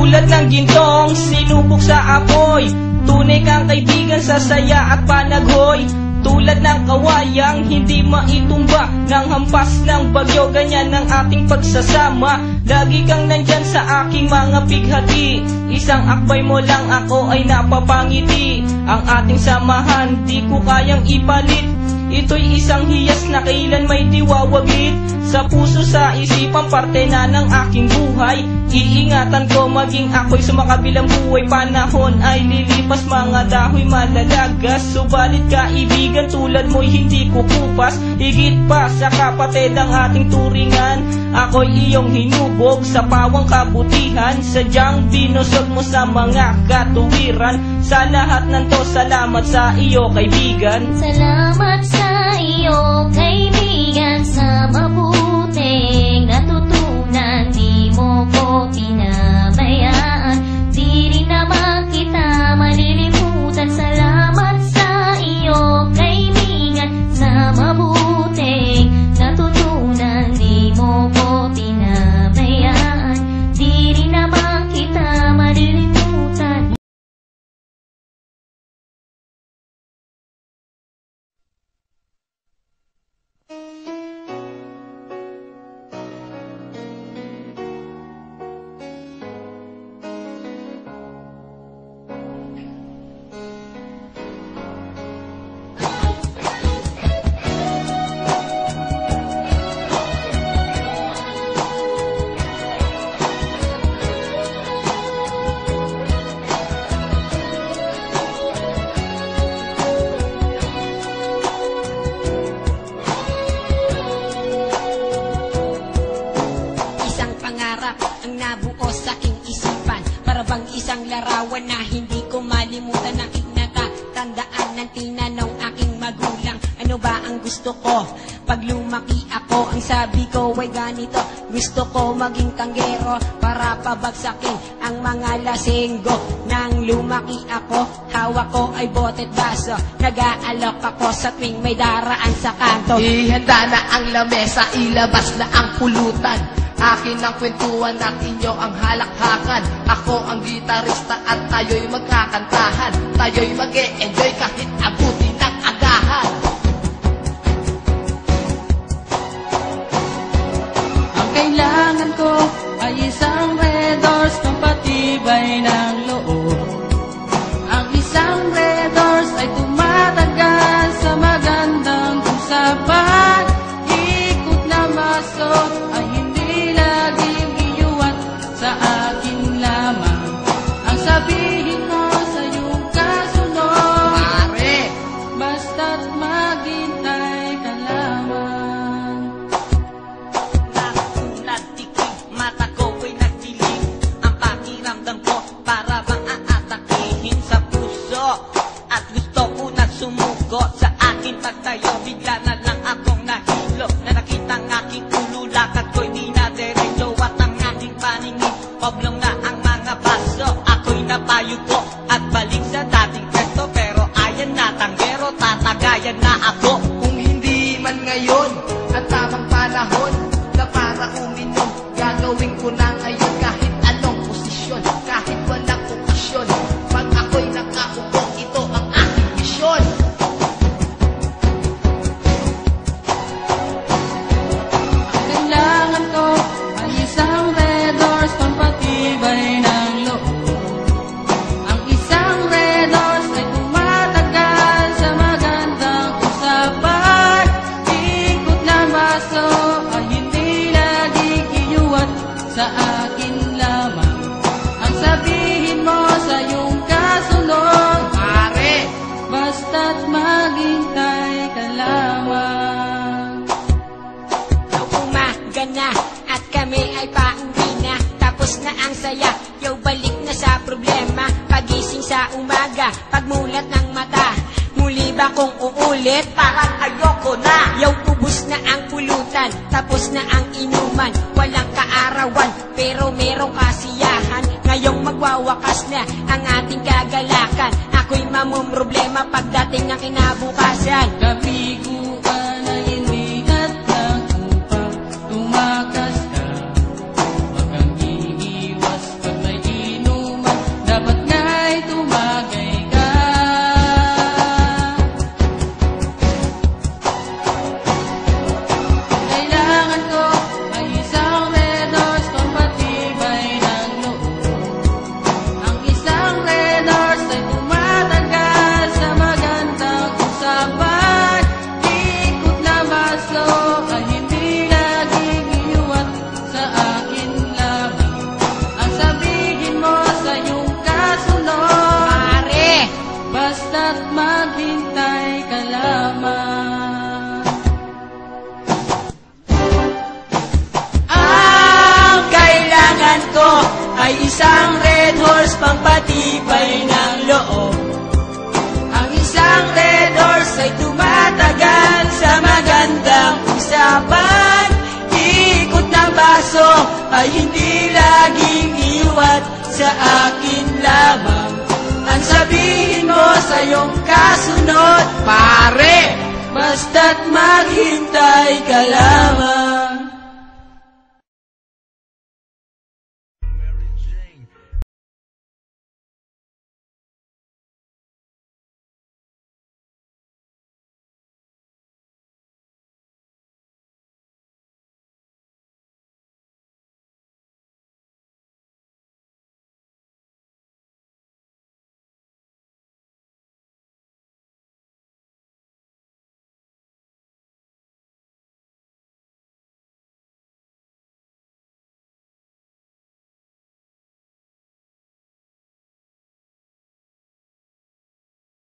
tulad ng gintong sinubok sa apoy. Tunay kang kaibigan sa saya at panaghoy. Tulad ng kawayang hindi maitumba ng hampas ng bagyo, ganyan ang ating pagsasama. Lagi kang nandyan sa aking mga pighati. Isang akbay mo lang ako ay napapangiti. Ang ating samahan di ko kayang ipalit. Ito'y isang hiyas na kailan may diwawaglit. Sa puso, sa isipan, parte na ng aking buhay. Iingatan ko maging ako'y sumakabilang buhay. Panahon ay lilipas, mga dahoy malalagas. Subalit kaibigan tulad mo'y hindi kukupas. Higit pa sa kapatid ang ating turingan. Ako'y iyong hinubog sa pawang kabutihan. Sadyang binusog mo sa mga katuwiran. Sa lahat ng to, salamat sa iyo kaibigan. Salamat sa iyo kaibigan, sa mabuting natutunan. Di mo ko pinabayaan, di rin naman kita malilimutan. Salamat sa iyo kaibigan, sa mabuting natutunan. Di mo ko pinabayaan, di rin naman kita malilimutan. Isang larawan na hindi ko malimutan. Aking natatandaan ng tinanong aking magulang, ano ba ang gusto ko pag lumaki ako? Ang sabi ko ay ganito, gusto ko maging tanggero para pabagsakin ang mga lasenggo. Nang lumaki ako, hawak ko ay bote't baso. Nag-aalok ako sa tuwing may daraan sa kanto. Ihanda na ang lamesa, ilabas na ang pulutan. Akin ang kwentuhan at inyo ang halakhakan. Ako ang gitarista at tayo'y magkakantahan. Tayo'y mag-e-enjoy kahit abutin ng agahan. Ang kailangan ko ay isang Red Horse ng patibay ng loob. Ang isang Red Horse ay tumatagal sa magandang usapan. Ikot na maso ay sa akin lamang. Ang sabihin mo sa iyong kasunod, pare, basta't maghintay ka lamang. Nakulat tikig, mata ko ay nagdilim. Ang pakiramdam ko para bang aatakihin sa puso. At gusto ko na sumuko sa akin pagtayo. Bigla na lang akong nahilo na nakitang aking ulo. Lakad ko'y di na diretso at ang aking paningin oblong na ang mga baso. Ako'y napayo ko at balik sa dating pwesto. Pero ayan na tanggero, tatagayan na ako. kung hindi man ngayon at tamang panahon na para uminom, gagawin ko na ngayon kahit anong posisyon, kahit walang okasyon. Pag ako'y nakaupo, ito ang aking misyon. Ang kailangan ko ay isang Red Horse ng patibay ng loob. Ang isang Red Horse ay tumatagal sa magandang usapan. Ikot na baso ay hindi laging iyuwat sa akin lamang. Ang sabihin mo sa iyong kasunod, Pare, basta't maghintay ka lamang. Now umaga na at kami ay pauwi na. Tapos na ang saya, yaw balik na sa problema. Pagising sa umaga, pagmulat ng mata, muli ba kong uulit? Parang ayoko na. Yaw ubus na ang pulutan, tapos na ang inuman. Walang kaarawan, pero merong kasiyahan. Ngayong magwawakas na ang ating kagalakan. Ako'y mamumroblema pagdating ng kinabukasan. Kabiguan ay hindi lang upang tumakas ka. Huwag kang iiwas pag may ay isang red horse pampatibay ng loob. Ang isang red horse ay tumatagal sa magandang usapan. Ikot ng baso ay hindi laging iwat sa akin lamang. Ang sabihin mo sa iyong kasunod, pare, basta't maghintay ka lang.